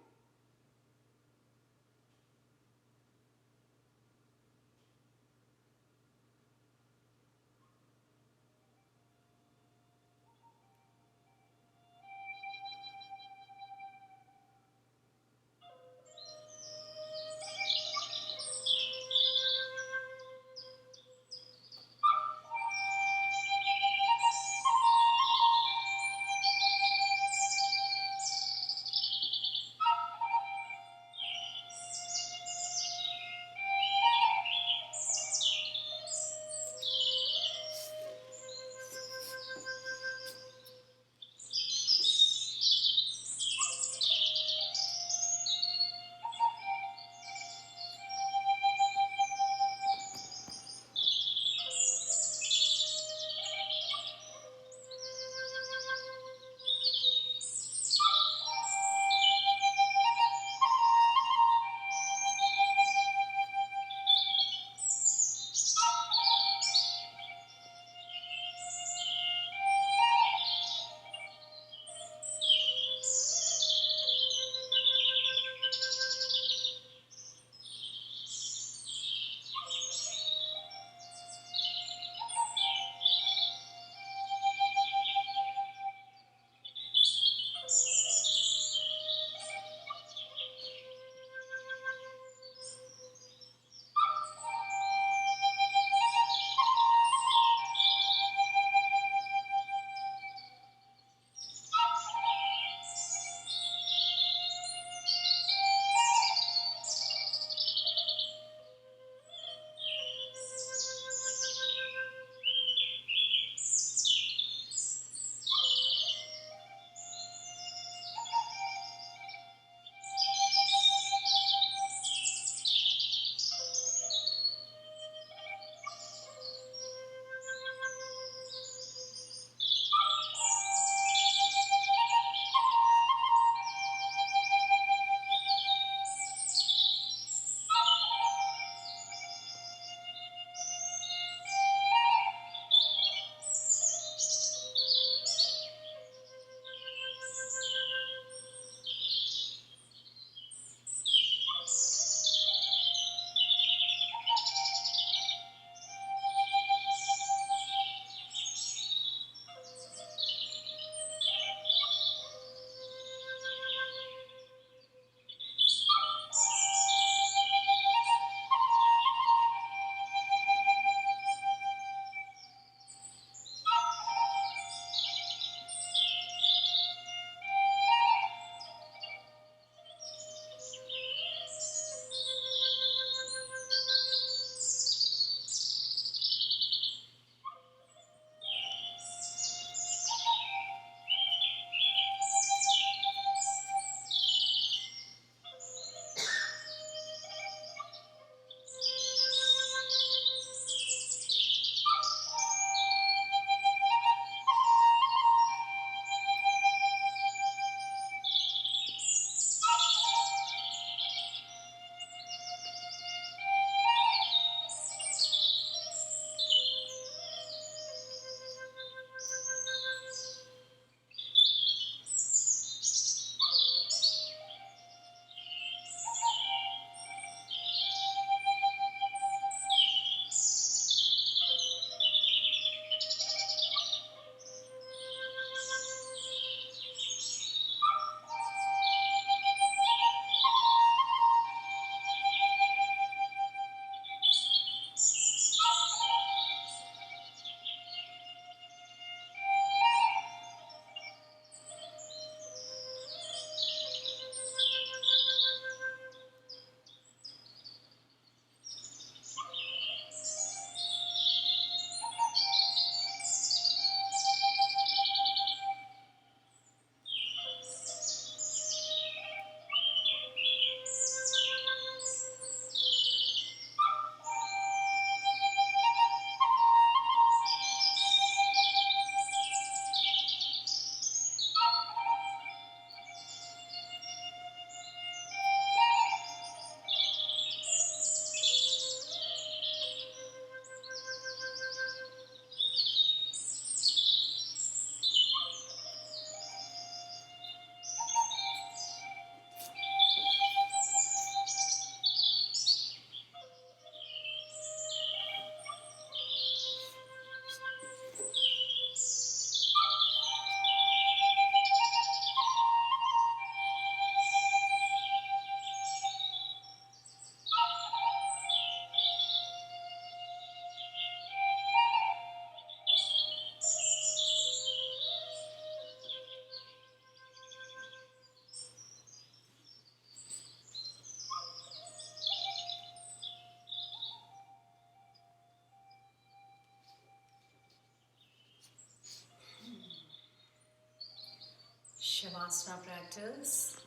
Shavasana practice.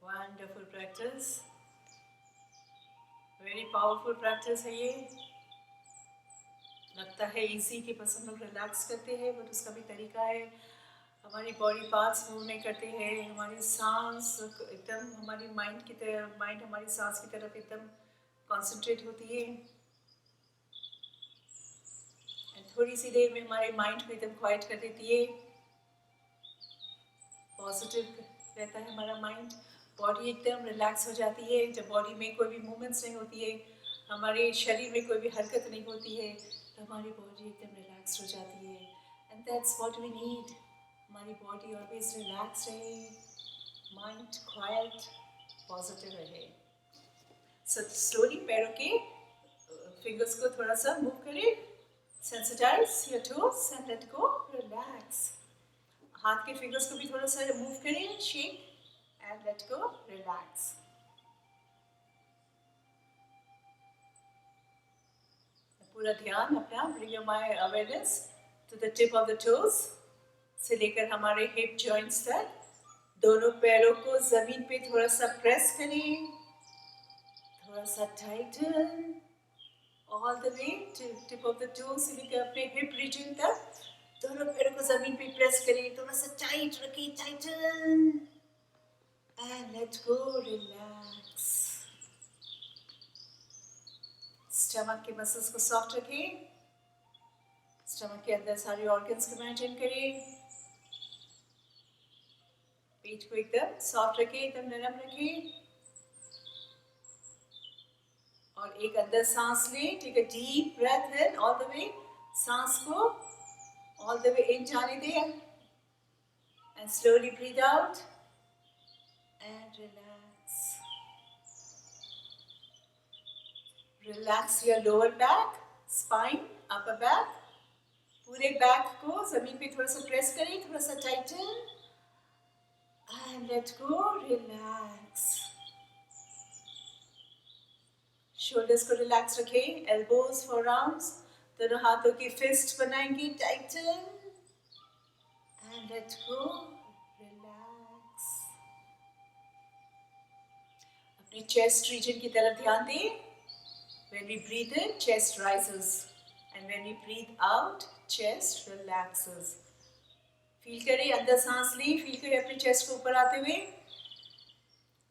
Wonderful practice. Very powerful practice है ये. लगता है इजी कि बस हम लोग रिलैक्स करते हैं, बट उसका भी तरीका है. हमारी बॉडी पार्ट्स मूव नहीं करते हैं, हमारी सांस एकदम हमारी माइंड की तरफ, माइंड हमारी सांस की तरफ एकदम कॉन्सेंट्रेट होती है. थोड़ी सी देर में हमारे माइंड को एकदम क्वाइट कर देती है. पॉजिटिव रहता है हमारा माइंड. बॉडी एकदम रिलैक्स हो जाती है. जब बॉडी में कोई भी मूवमेंट्स नहीं होती है, हमारे शरीर में कोई भी हरकत नहीं होती है, तो हमारी बॉडी एकदम रिलैक्स हो जाती है. And that's what we need. हमारी बॉडी ऑलवेज रिलैक्स रहे, माइंड क्वाइट, पॉजिटिव रहे. सो स्लोली पैरों के फिंगर्स को थोड़ा सा मूव करें. Sensitize your toes and let go, relax. हाथ के फिंगर्स को भी थोड़ा सा मूव करें, shake and let go, relax. पूरा ध्यान अपना, bring your mind awareness to the tip of the toes से लेकर हमारे हिप जॉइंट्स तक. दोनों पैरों को जमीन पे थोड़ा सा प्रेस करें, थोड़ा सा Titan. All the way to tip of the toes से लेकर अपने हिप रीजन तक. दोनों पैरों को जमीन पे प्रेस करें, थोड़ा सा टाइट रखें, Titan and let go, relax. Stomach के मसल्स को सॉफ्ट रखें. स्टमक के अंदर सारे ऑर्गन्स को इमेजिन करें. पेट को एकदम सॉफ्ट रखें, एकदम नरम रखें. और एक अंदर सांस लें. Take a deep breath in all the way. सांस को ऑल द वे इन जाने दें. And slowly breathe out and relax. Relax your lower back, spine, upper back. पूरे बैक को जमीन पे थोड़ा सा प्रेस करें, थोड़ा सा tighten and let go, relax. Shoulders को रिलैक्स रखें. एल्बोज, फोरआर्म्स, दोनों हाथों की फिस्ट बनाएंगे, tighten and let go, relax. अपने चेस्ट रीजन की तरफ ध्यान दें. When we breathe in, chest rises, and when we breathe out, chest relaxes. Feel करें, अंदर सांस लें, फील करें अपने चेस्ट को ऊपर आते हुए.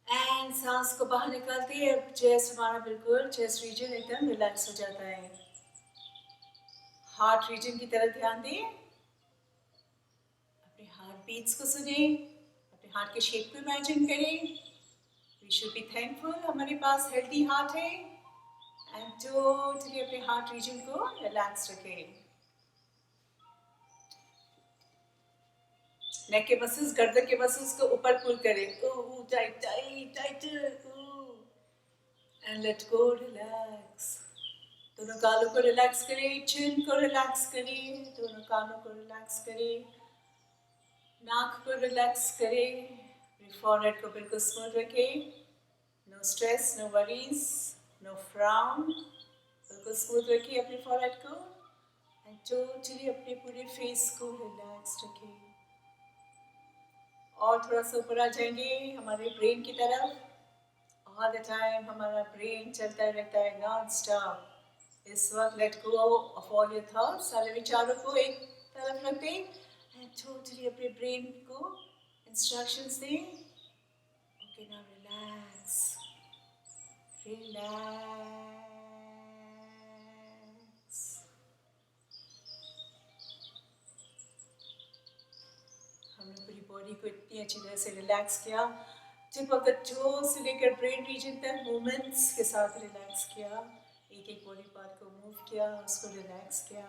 एंड सांस को बाहर निकालते हैं. अब चेस्ट हमारा बिल्कुल, चेस्ट रीजन एकदम रिलैक्स हो जाता है. हार्ट रीजन की तरफ ध्यान दें. अपने हार्ट बीट्स को सुने, अपने हार्ट के शेप को इमेजिन करें. वी शुड बी थैंकफुल, हमारे पास हेल्दी हार्ट है. एंड टोटली अपने हार्ट रीजन को रिलैक्स रखें. नेक के मसल्स, गर्दन के मसल्स को ऊपर पुल करें. Tight tight tight and let go, relax. दोनों गालों को रिलैक्स करें, चिन को रिलैक्स करें, दोनों कानों को रिलैक्स करें, नाक को रिलैक्स करें. फॉरहेड को बिल्कुल स्मूथ रखें. No stress, no worries, no frown. बिल्कुल स्मूथ रखिए अपने फॉरहेड को. एंड टोटली अपने पूरे फेस को रिलैक्स रखें. और थोड़ा सा ऊपर आ जाएंगे हमारे ब्रेन की तरफ. ऑल द टाइम हमारा ब्रेन चलता रहता है नॉन स्टॉप. इस वक्त let go of all your thoughts. सारे विचारों को एक तरफ रख दें एंड टोटली अपने ब्रेन को इंस्ट्रक्शंस दें. Okay, now relax, relax. हमने पूरी बॉडी को इतनी अच्छी तरह से रिलैक्स किया. टिप ऑफ द टोज से लेकर ब्रेन रीजन तक मूवमेंट्स के साथ रिलैक्स किया. एक एक बॉडी पार्ट को मूव किया, उसको रिलैक्स किया.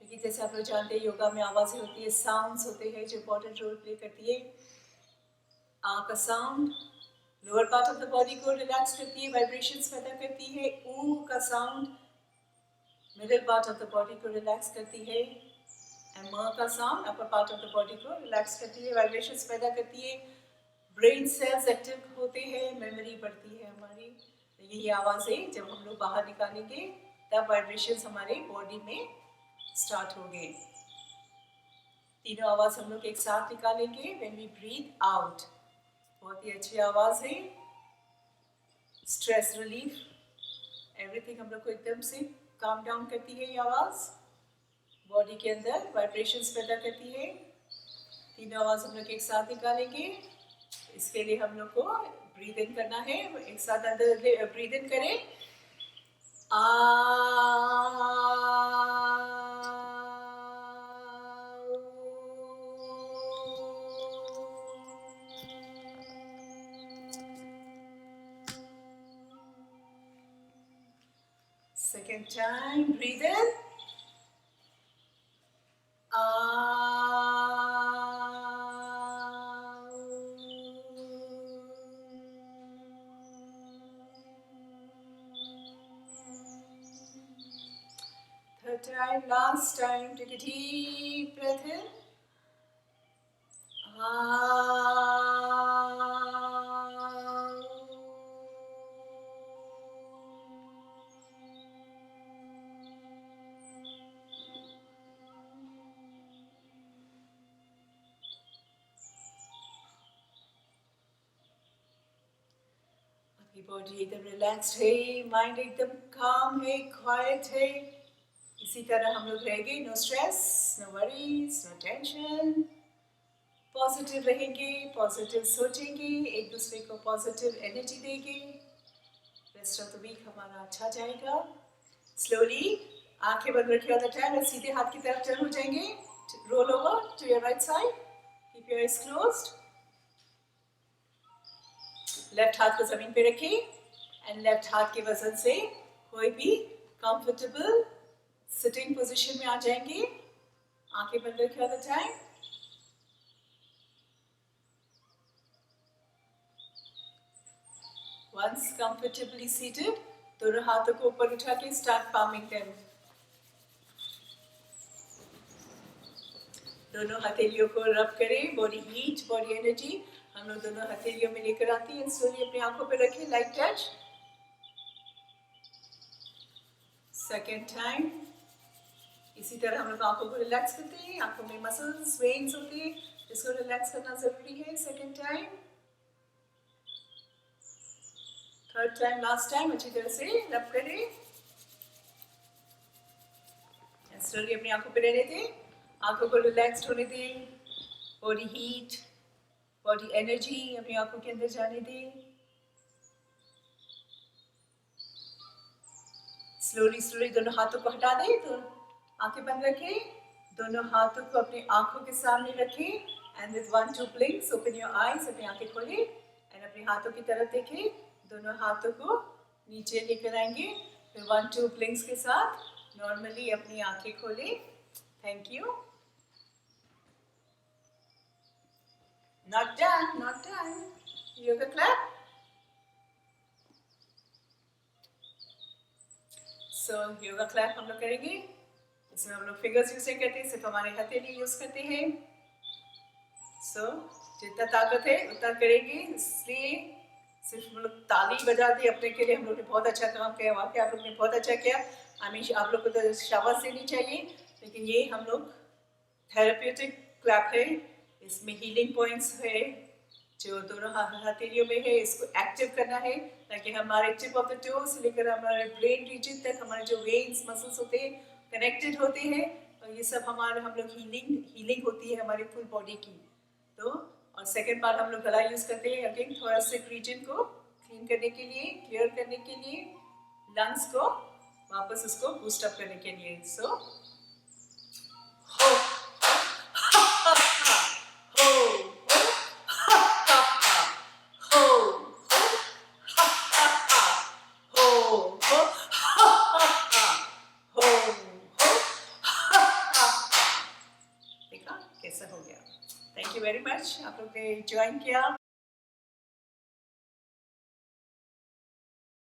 लेकिन जैसे आप लोग जानते हैं, योगा में आवाज़ें होती है, साउंड्स होते हैं जो इम्पोर्टेंट रोल प्ले करती है. आ का sound lower part of the body को रिलैक्स करती है, वाइब्रेशंस पैदा करती है. ऊ का sound middle part of the body को रिलैक्स करती है. एंड म का sound upper part of the body को रिलैक्स करती है, वाइब्रेशंस पैदा करती है. ब्रेन सेल्स एक्टिव होते हैं, मेमोरी बढ़ती है हमारी. ये आवाज़ें जब हम लोग बाहर निकालेंगे, तब वाइब्रेशंस हमारे बॉडी में स्टार्ट होंगे. तीनों आवाज हम लोग एक साथ निकालेंगे व्हेन वी ब्रीथ आउट। बहुत ही अच्छी आवाज है, स्ट्रेस रिलीफ, एवरीथिंग हम लोग को एकदम से काम डाउन करती है ये आवाज, बॉडी के अंदर वाइब्रेशंस पैदा करती है। तीनों आवाज हम लोग एक साथ निकालेंगे। इसके लिए हम लोग को ब्रीद इन करना है, एक साथ अंदर ब्रीद इन करें। Second time, breathe in. Third time, last time, take a deep breath in. आपकी बॉडी एकदम रिलैक्स्ड है, माइंड एकदम काम है, क्वाइट है। इसी तरह हम लोग रहेंगे, no stress, no worries, no tension, positive रहेंगे, पॉजिटिव सोचेंगे, एक दूसरे को पॉजिटिव एनर्जी देंगे। रेस्ट ऑफ द वीक हमारा अच्छा जाएगा। स्लोली आंखें बंद रखिए ऑल द टाइम और सीधे हाथ की तरफ टर्न हो जाएंगे। Roll over to your right side, keep your eyes closed. Left हाथ को जमीन पे रखिए एंड लेफ्ट हाथ के वजन से कोई भी कंफर्टेबल सिटिंग पोजीशन में आ जाएंगे। आंखें बंद रखिए all the time. Once comfortably seated, दोनों हाथों को ऊपर उठा के start palming them. दोनों हथेलियों को रब करें, बॉडी हीट, बॉडी एनर्जी हम लोग दोनों हथेलियों में लेकर आती है। स्लोली अपनी आंखों पे रखें, लाइट टच। सेकेंड टाइम, इसी तरह हम लोग आंखों को रिलैक्स करते हैं। आंखों में मसल्स, वेन्स होते हैं, इसको रिलैक्स करना जरूरी है। Second time, third time, last time अच्छी तरह से रब करें। स्लोली अपनी आंखों पे रहने दें, आंखों को रिलैक्स्ड होने दें, बॉडी हीट, बॉडी एनर्जी अपनी आंखों के अंदर जाने दें। स्लोली स्लोली दोनों हाथों को हटा दें, तो आंखें बंद रखें, दोनों हाथों को अपनी आंखों के सामने रखें and with 1-2 blinks open your eyes, अपनी आंखें खोलें एंड अपने हाथों की तरफ देखें। दोनों हाथों को नीचे लेकर आएंगे, फिर 1-2 ब्लिंक्स के साथ नॉर्मली अपनी आंखें खोलें। Thank you. Not done, not done. Yoga clap. So yoga clap हम लोग करेंगे। इसमें हम लोग फिंगर्स यूज नहीं करते, सिर्फ हमारे हथेली यूज करते हैं। So जितना ताकत है उतना करेंगे, इसलिए सिर्फ हम लोग ताली बजा दी अपने के लिए हम लोग ने बहुत अच्छा काम किया, वाकई आप लोग ने बहुत अच्छा किया। हमेशा आप लोग को तो शाबाश देनी चाहिए, लेकिन ये हम लोग थेरेप्यूटिक क्लैप है, इसमें हीलिंग पॉइंट्स है जो दोनों हथेलियों में है, इसको एक्टिव करना है ताकि हमारे टिप ऑफ द टो से लेकर हमारे ब्रेन रीजन तक हमारे जो वेन्स मसल्स होते हैं कनेक्टेड होते हैं, और ये सब हमारे हम लोग हीलिंग होती है हमारी फुल बॉडी की। तो और सेकेंड पार्ट हम लोग गला यूज करते हैं अगेन थोड़ा सा रीजन को क्लीन करने के लिए, क्लियर करने के लिए, लंग्स को वापस उसको बूस्ट अप करने के लिए। सो कैसा हो गया? थैंक यू वेरी मच, आप लोग ने ज्वाइन किया।